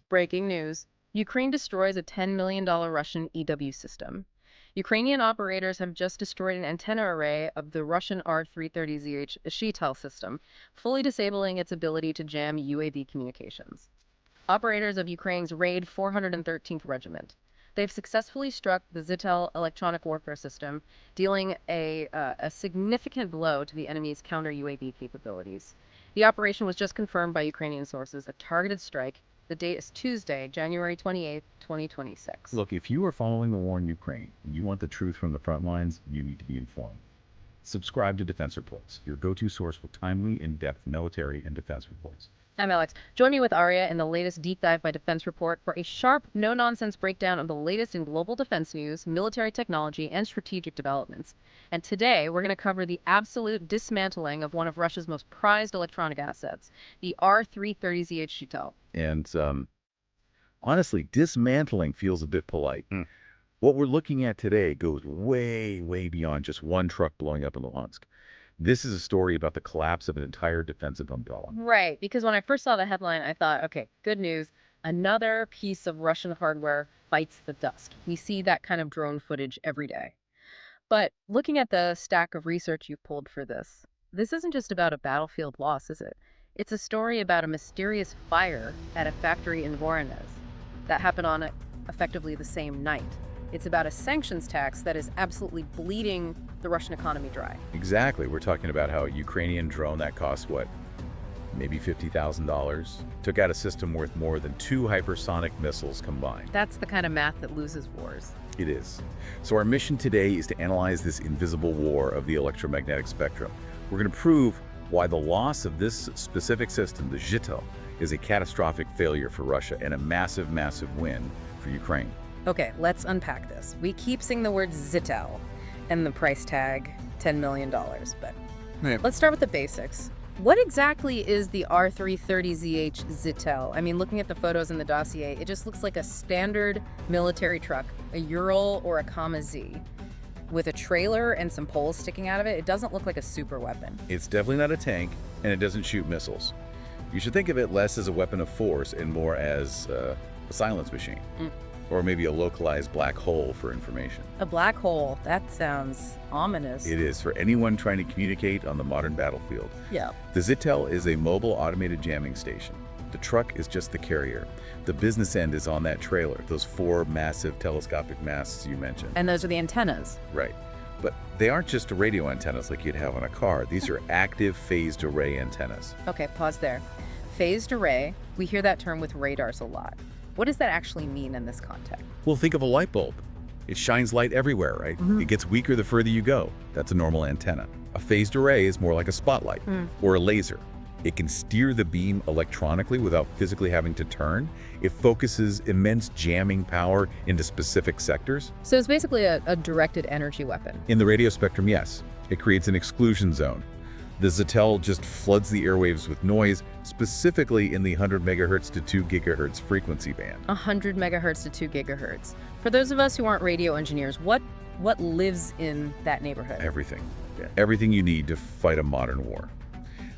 Breaking news. Ukraine destroys a $10 million Russian EW system. Ukrainian operators have just destroyed an antenna array of the Russian R-330Zh Zhitel system, fully disabling its ability to jam UAV communications. Operators of Ukraine's Raid 413th Regiment. They've successfully struck the Zhitel electronic warfare system, dealing a significant blow to the enemy's counter-UAV capabilities. The operation was just confirmed by Ukrainian sources, a targeted strike. The date is Tuesday, January 28th, 2026. Look, if you are following the war in Ukraine and you want the truth from the front lines, you need to be informed. Subscribe to Defense Reports, your go-to source for timely, in-depth military and defense reports. I'm Alex. Join me with Arya in the latest Deep Dive by Defense Report for a sharp, no-nonsense breakdown of the latest in global defense news, military technology, and strategic developments. And today, we're going to cover the absolute dismantling of one of Russia's most prized electronic assets, the R-330Zh Zhitel. And honestly, dismantling feels a bit polite. What we're looking at today goes way, way beyond just one truck blowing up in Luhansk. This is a story about the collapse of an entire defensive umbrella. Right, because when I first saw the headline, I thought, okay, good news. Another piece of Russian hardware bites the dust. We see that kind of drone footage every day. But looking at the stack of research you've pulled for this isn't just about a battlefield loss, is it? It's a story about a mysterious fire at a factory in Voronezh that happened on effectively the same night. It's about a sanctions tax that is absolutely bleeding the Russian economy dry. Exactly. We're talking about how a Ukrainian drone that costs, what, maybe $50,000, took out a system worth more than 2 hypersonic missiles combined. That's the kind of math that loses wars. It is. So our mission today is to analyze this invisible war of the electromagnetic spectrum. We're going to prove why the loss of this specific system, the Zhitel, is a catastrophic failure for Russia and a massive, massive win for Ukraine. Okay, let's unpack this. We keep seeing the word Zhitel and the price tag, $10 million, but let's start with the basics. What exactly is the R-330Zh Zhitel? I mean, looking at the photos in the dossier, it just looks like a standard military truck, a Ural or a Kama Z, with a trailer and some poles sticking out of it. It doesn't look like a super weapon. It's definitely not a tank, and it doesn't shoot missiles. You should think of it less as a weapon of force and more as a silence machine. Or maybe a localized black hole for information. A black hole? That sounds ominous. It is for anyone trying to communicate on the modern battlefield. Yeah. The Zhitel is a mobile automated jamming station. The truck is just the carrier. The business end is on that trailer, those 4 massive telescopic masts you mentioned. And those are the antennas. Right. But they aren't just radio antennas like you'd have on a car. These are active phased array antennas. Okay, pause there. Phased array, we hear that term with radars a lot. What does that actually mean in this context? Well, think of a light bulb. It shines light everywhere, right? It gets weaker the further you go. That's a normal antenna. A phased array is more like a spotlight or a laser. It can steer the beam electronically without physically having to turn. It focuses immense jamming power into specific sectors. So it's basically a directed energy weapon. In the radio spectrum, yes. It creates an exclusion zone. The Zhitel just floods the airwaves with noise, specifically in the 100 megahertz to 2 gigahertz frequency band. 100 megahertz to 2 gigahertz. For those of us who aren't radio engineers, what lives in that neighborhood? Everything. Everything you need to fight a modern war.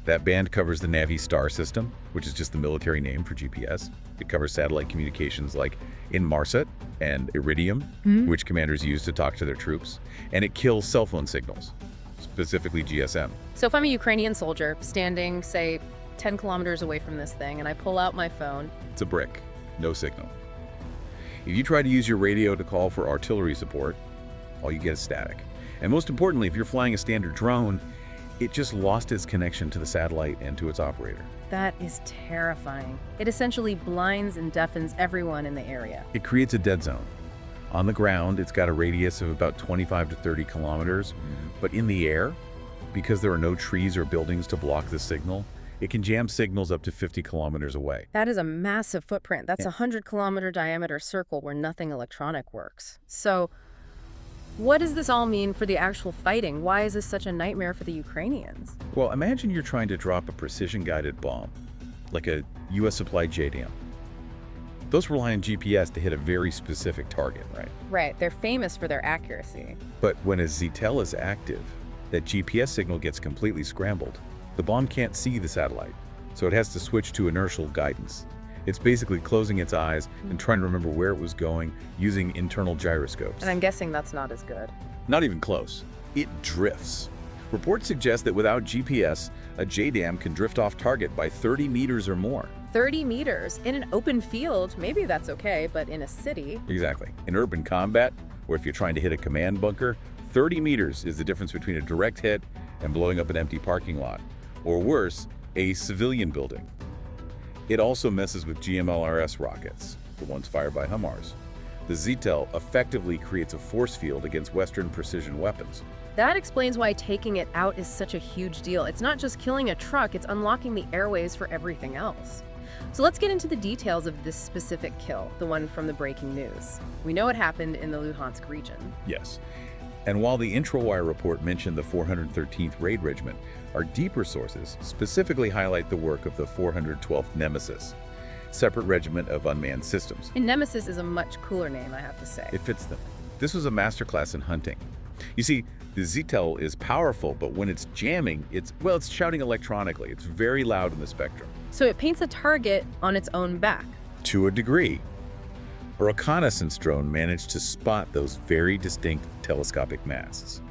That band covers the Navi-Star system, which is just the military name for GPS. It covers satellite communications like Inmarsat and Iridium, which commanders use to talk to their troops. And it kills cell phone signals, specifically GSM. So if I'm a Ukrainian soldier standing, say, 10 kilometers away from this thing, and I pull out my phone. It's a brick, no signal. If you try to use your radio to call for artillery support, all you get is static. And most importantly, if you're flying a standard drone, it just lost its connection to the satellite and to its operator. That is terrifying. It essentially blinds and deafens everyone in the area. It creates a dead zone. On the ground, it's got a radius of about 25 to 30 kilometers, but in the air, because there are no trees or buildings to block the signal, it can jam signals up to 50 kilometers away. That is a massive footprint. That's a 100-kilometer diameter circle where nothing electronic works. So what does this all mean for the actual fighting? Why is this such a nightmare for the Ukrainians? Well, imagine you're trying to drop a precision-guided bomb, like a US-supplied JDAM. Those rely on GPS to hit a very specific target, right? Right. They're famous for their accuracy. But when a Zhitel is active, that GPS signal gets completely scrambled. The bomb can't see the satellite, so it has to switch to inertial guidance. It's basically closing its eyes and trying to remember where it was going using internal gyroscopes. And I'm guessing that's not as good. Not even close. It drifts. Reports suggest that without GPS, a JDAM can drift off target by 30 meters or more. 30 meters in an open field, maybe that's okay, but in a city. Exactly. In urban combat, or if you're trying to hit a command bunker, 30 meters is the difference between a direct hit and blowing up an empty parking lot, or worse, a civilian building. It also messes with GMLRS rockets, the ones fired by HIMARS. The Zhitel effectively creates a force field against Western precision weapons. That explains why taking it out is such a huge deal. It's not just killing a truck, it's unlocking the airways for everything else. So let's get into the details of this specific kill, the one from the breaking news. We know it happened in the Luhansk region. Yes. And while the IntraWire report mentioned the 413th Raid Regiment, our deeper sources specifically highlight the work of the 412th Nemesis, separate regiment of unmanned systems. And Nemesis is a much cooler name, I have to say. It fits them. This was a masterclass in hunting. You see, the Zhitel is powerful, but when it's jamming, it's shouting electronically. It's very loud in the spectrum. So it paints a target on its own back. To a degree. A reconnaissance drone managed to spot those very distinct telescopic masts.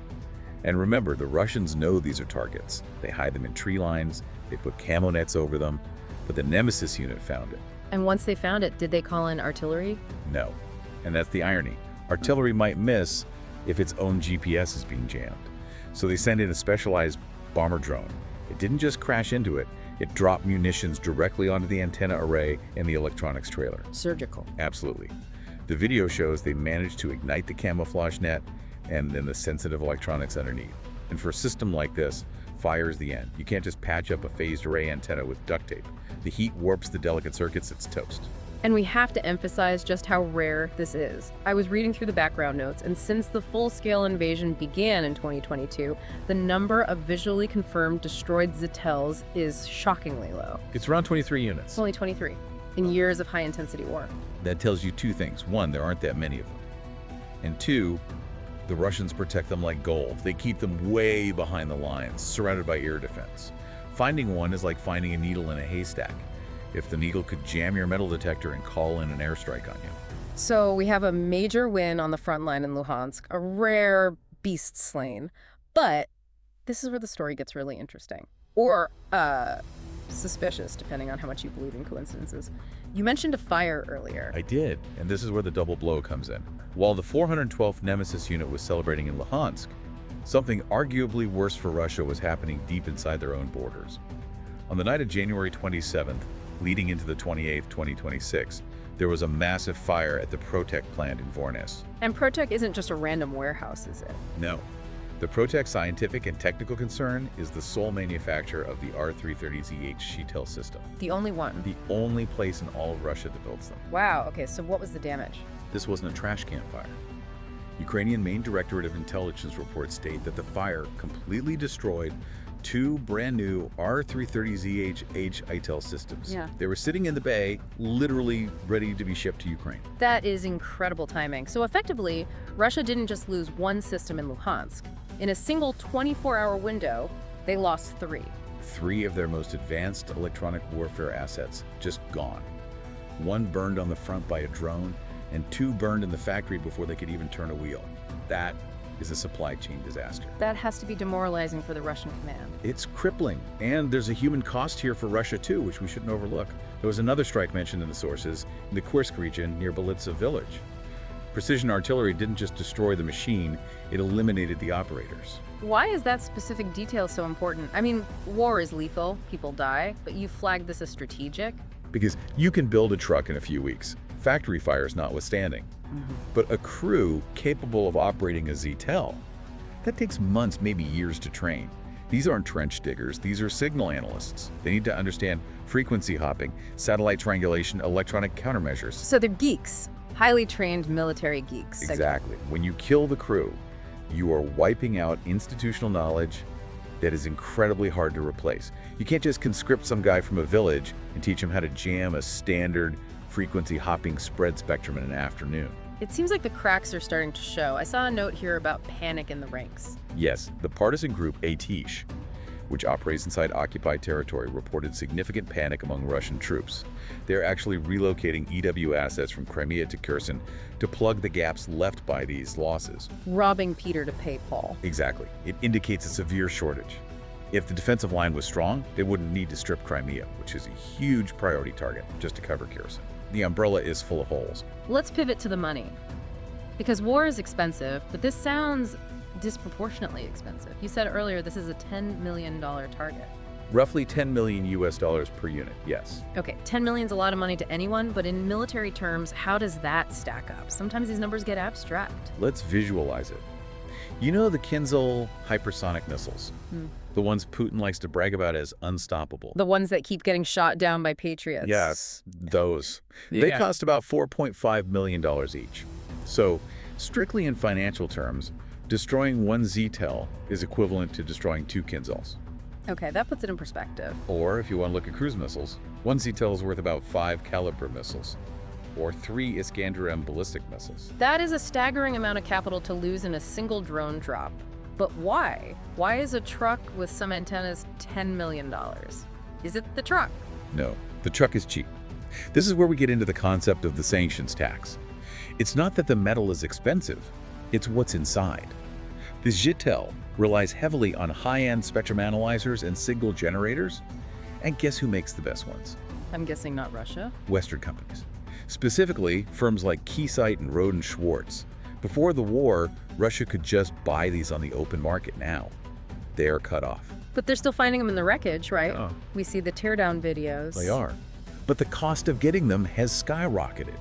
And remember, the Russians know these are targets. They hide them in tree lines, they put camo nets over them, but the Nemesis unit found it. And once they found it, did they call in artillery? No. And that's the irony. Artillery might miss if its own GPS is being jammed. So they sent in a specialized bomber drone. It didn't just crash into it, it dropped munitions directly onto the antenna array and the electronics trailer. Surgical. Absolutely. The video shows they managed to ignite the camouflage net and then the sensitive electronics underneath. And for a system like this, fire is the end. You can't just patch up a phased array antenna with duct tape. The heat warps the delicate circuits, it's toast. And we have to emphasize just how rare this is. I was reading through the background notes, and since the full-scale invasion began in 2022, the number of visually confirmed destroyed Zhitels is shockingly low. It's around 23 units. It's only 23 in years of high-intensity war. That tells you two things. One, there aren't that many of them. And two, the Russians protect them like gold. They keep them way behind the lines, surrounded by air defense. Finding one is like finding a needle in a haystack. If the needle could jam your metal detector and call in an airstrike on you. So we have a major win on the front line in Luhansk, a rare beast slain. But this is where the story gets really interesting. Or suspicious, depending on how much you believe in coincidences. You mentioned a fire earlier. I did, and this is where the double blow comes in. While the 412th Nemesis unit was celebrating in Luhansk, something arguably worse for Russia was happening deep inside their own borders. On the night of January 27th, leading into the 28th, 2026, there was a massive fire at the Protec plant in Voronezh. And Protec isn't just a random warehouse, is it? No. The Protec scientific and technical concern is the sole manufacturer of the R-330Zh Zhitel system. The only one? The only place in all of Russia that builds them. Wow, okay, so what was the damage? This wasn't a trash can fire. Ukrainian Main Directorate of Intelligence reports state that the fire completely destroyed two brand new R-330Zh Zhitel systems. Yeah. They were sitting in the bay, literally ready to be shipped to Ukraine. That is incredible timing. So effectively, Russia didn't just lose one system in Luhansk. In a single 24-hour window, they lost three. Three of their most advanced electronic warfare assets just gone. One burned on the front by a drone, and two burned in the factory before they could even turn a wheel. That is a supply chain disaster. That has to be demoralizing for the Russian command. It's crippling, and there's a human cost here for Russia too, which we shouldn't overlook. There was another strike mentioned in the sources in the Kursk region near Belitsa village. Precision artillery didn't just destroy the machine, it eliminated the operators. Why is that specific detail so important? I mean, war is lethal, people die, but you flagged this as strategic? Because you can build a truck in a few weeks, factory fires notwithstanding. But a crew capable of operating a Zhitel, that takes months, maybe years to train. These aren't trench diggers, these are signal analysts. They need to understand frequency hopping, satellite triangulation, electronic countermeasures. So they're geeks, highly trained military geeks. Exactly. When you kill the crew, you are wiping out institutional knowledge that is incredibly hard to replace. You can't just conscript some guy from a village and teach him how to jam a standard frequency hopping spread spectrum in an afternoon. It seems like the cracks are starting to show. I saw a note here about panic in the ranks. Yes, the partisan group Atish. which operates inside occupied territory, reported significant panic among Russian troops. They're actually relocating EW assets from Crimea to Kherson to plug the gaps left by these losses. Robbing Peter to pay Paul. Exactly. It indicates a severe shortage. If the defensive line was strong, they wouldn't need to strip Crimea, which is a huge priority target, just to cover Kherson. The umbrella is full of holes. Let's pivot to the money. Because war is expensive, but this sounds disproportionately expensive. You said earlier this is a $10 million target. Roughly $10 million US per unit, yes. Okay, 10 million is a lot of money to anyone, but in military terms, how does that stack up? Sometimes these numbers get abstract. Let's visualize it. You know the Kinzhal hypersonic missiles? The ones Putin likes to brag about as unstoppable. The ones that keep getting shot down by patriots. Yes, those. They cost about $4.5 million each. So, strictly in financial terms, destroying one Zhitel is equivalent to destroying two Kinzhals. Okay, that puts it in perspective. Or, if you want to look at cruise missiles, one Zhitel is worth about 5 Kalibr missiles, or 3 Iskander-M ballistic missiles. That is a staggering amount of capital to lose in a single drone drop. But why? Why is a truck with some antennas $10 million? Is it the truck? No, the truck is cheap. This is where we get into the concept of the sanctions tax. It's not that the metal is expensive, it's what's inside. The Zhitel relies heavily on high-end spectrum analyzers and signal generators. And guess who makes the best ones? I'm guessing not Russia. Western companies. Specifically, firms like Keysight and Rohde & Schwarz. Before the war, Russia could just buy these on the open market. Now, they are cut off. But they're still finding them in the wreckage, right? Oh. We see the teardown videos. They are. But the cost of getting them has skyrocketed.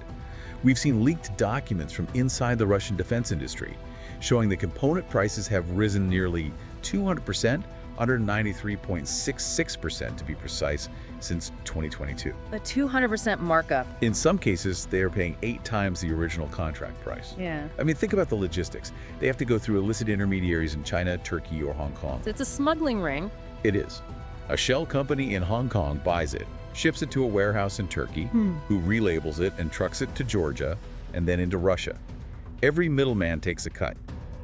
We've seen leaked documents from inside the Russian defense industry showing that component prices have risen nearly 200%, 193.66% to be precise, since 2022. A 200% markup. In some cases, they are paying 8 times the original contract price. Yeah. I mean, think about the logistics. They have to go through illicit intermediaries in China, Turkey, or Hong Kong. It's a smuggling ring. It is. A shell company in Hong Kong buys it, ships it to a warehouse in Turkey, who relabels it and trucks it to Georgia, and then into Russia. Every middleman takes a cut.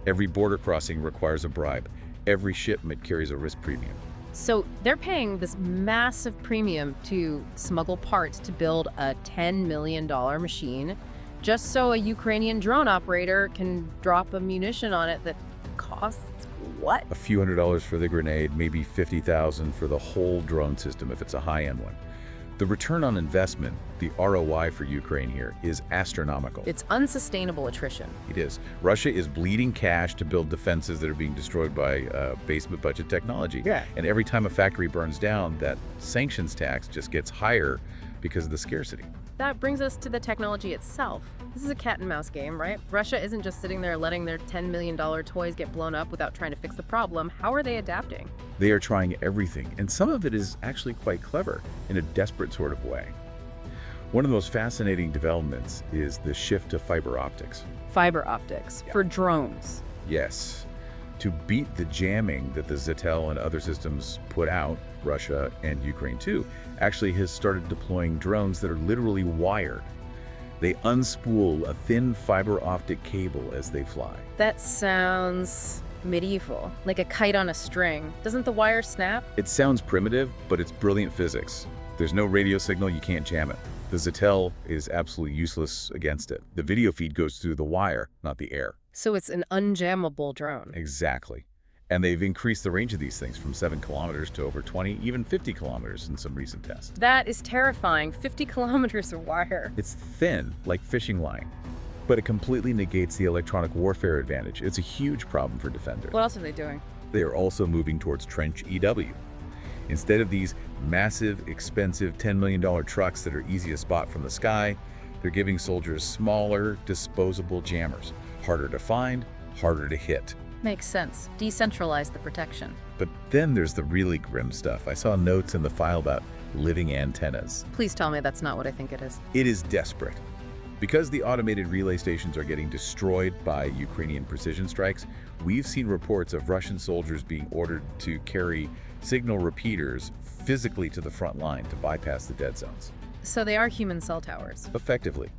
Every border crossing requires a bribe. Every shipment carries a risk premium. So they're paying this massive premium to smuggle parts to build a $10 million machine just so a Ukrainian drone operator can drop a munition on it that costs what? A few $100s for the grenade, maybe $50,000 for the whole drone system if it's a high-end one. The return on investment, the ROI for Ukraine here, is astronomical. It's unsustainable attrition. It is. Russia is bleeding cash to build defenses that are being destroyed by basement budget technology. Yeah. And every time a factory burns down, that sanctions tax just gets higher because of the scarcity. That brings us to the technology itself. This is a cat and mouse game, right? Russia isn't just sitting there letting their $10 million toys get blown up without trying to fix the problem. How are they adapting? They are trying everything, and some of it is actually quite clever in a desperate sort of way. One of the most fascinating developments is the shift to fiber optics. Fiber optics for drones. Yes. To beat the jamming that the Zhitel and other systems put out, Russia and Ukraine too, actually has started deploying drones that are literally wired. They unspool a thin fiber optic cable as they fly. That sounds medieval, like a kite on a string. Doesn't the wire snap? It sounds primitive, but it's brilliant physics. There's no radio signal, you can't jam it. The Zhitel is absolutely useless against it. The video feed goes through the wire, not the air. So it's an unjammable drone. Exactly. And they've increased the range of these things from 7 kilometers to over 20, even 50 kilometers in some recent tests. That is terrifying. 50 kilometers of wire. It's thin, like fishing line, but it completely negates the electronic warfare advantage. It's a huge problem for defenders. What else are they doing? They are also moving towards trench EW. Instead of these massive, expensive $10 million trucks that are easy to spot from the sky, they're giving soldiers smaller, disposable jammers. Harder to find, harder to hit. Makes sense. Decentralize the protection. But then there's the really grim stuff. I saw notes in the file about living antennas. Please tell me that's not what I think it is. It is desperate. Because the automated relay stations are getting destroyed by Ukrainian precision strikes, we've seen reports of Russian soldiers being ordered to carry signal repeaters physically to the front line to bypass the dead zones. So they are human cell towers. Effectively.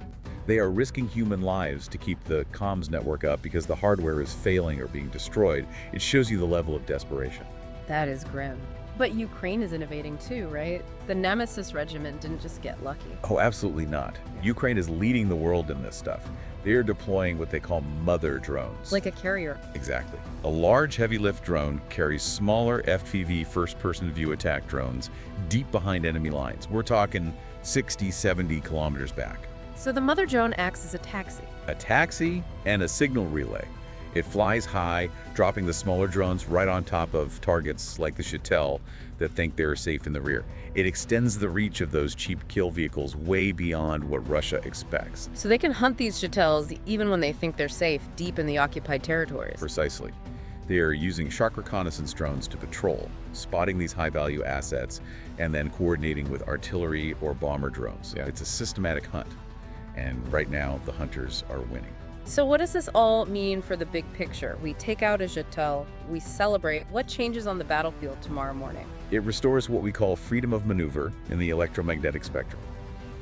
They are risking human lives to keep the comms network up because the hardware is failing or being destroyed. It shows you the level of desperation. That is grim. But Ukraine is innovating too, right? The Nemesis regiment didn't just get lucky. Oh, absolutely not. Ukraine is leading the world in this stuff. They're deploying what they call mother drones. Like a carrier. Exactly. A large heavy-lift drone carries smaller FPV first-person view attack drones deep behind enemy lines. We're talking 60, 70 kilometers back. So the mother drone acts as a taxi. A taxi and a signal relay. It flies high, dropping the smaller drones right on top of targets like the Zhitel that think they're safe in the rear. It extends the reach of those cheap kill vehicles way beyond what Russia expects. So they can hunt these Zhitels even when they think they're safe deep in the occupied territories. Precisely. They are using shark reconnaissance drones to patrol, spotting these high-value assets, and then coordinating with artillery or bomber drones. It's a systematic hunt. And right now, the hunters are winning. So what does this all mean for the big picture? We take out a Zhitel, we celebrate. What changes on the battlefield tomorrow morning? It restores what we call freedom of maneuver in the electromagnetic spectrum.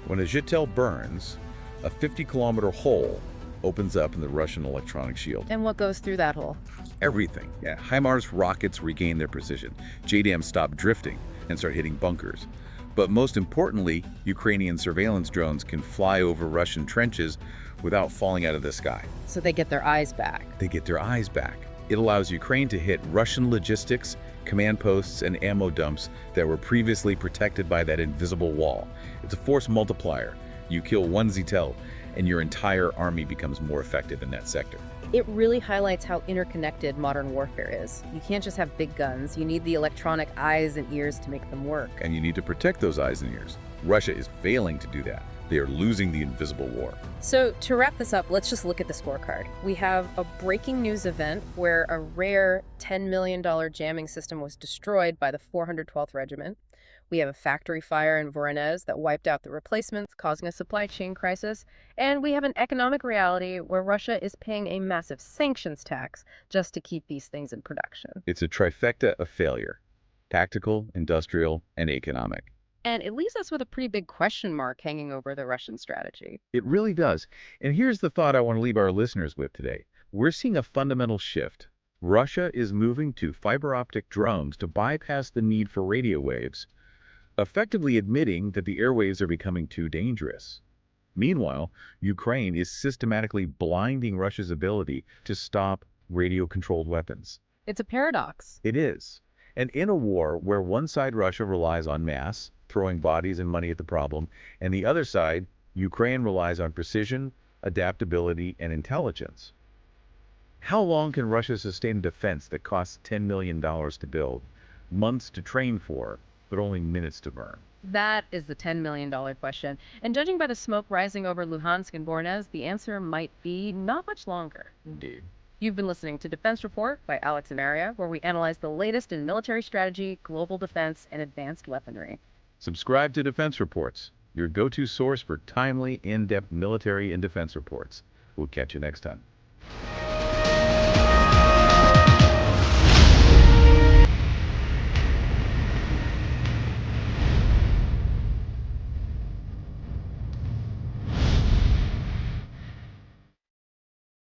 When a Zhitel burns, a 50-kilometer hole opens up in the Russian electronic shield. And what goes through that hole? Everything. HIMARS rockets regain their precision. JDAMs stop drifting and start hitting bunkers. But most importantly, Ukrainian surveillance drones can fly over Russian trenches without falling out of the sky. So they get their eyes back. They get their eyes back. It allows Ukraine to hit Russian logistics, command posts, and ammo dumps that were previously protected by that invisible wall. It's a force multiplier. You kill one Zhitel, and your entire army becomes more effective in that sector. It really highlights how interconnected modern warfare is. You can't just have big guns. You need the electronic eyes and ears to make them work. And you need to protect those eyes and ears. Russia is failing to do that. They are losing the invisible war. So to wrap this up, let's just look at the scorecard. We have a breaking news event where a rare $10 million jamming system was destroyed by the 412th Regiment. We have a factory fire in Voronezh that wiped out the replacements, causing a supply chain crisis. And we have an economic reality where Russia is paying a massive sanctions tax just to keep these things in production. It's a trifecta of failure: tactical, industrial, and economic. And it leaves us with a pretty big question mark hanging over the Russian strategy. It really does. And here's the thought I want to leave our listeners with today. We're seeing a fundamental shift. Russia is moving to fiber optic drones to bypass the need for radio waves, effectively admitting that the airwaves are becoming too dangerous. Meanwhile, Ukraine is systematically blinding Russia's ability to stop radio-controlled weapons. It's a paradox. It is. And in a war where one side, Russia, relies on mass, throwing bodies and money at the problem, and the other side, Ukraine, relies on precision, adaptability, and intelligence. How long can Russia sustain a defense that costs $10 million to build, months to train for, but only minutes to burn? That is the $10 million question. And judging by the smoke rising over Luhansk and Voronezh, the answer might be not much longer. Indeed. You've been listening to Defense Report by Alex and Aria, where we analyze the latest in military strategy, global defense, and advanced weaponry. Subscribe to Defense Reports, your go-to source for timely, in-depth military and defense reports. We'll catch you next time.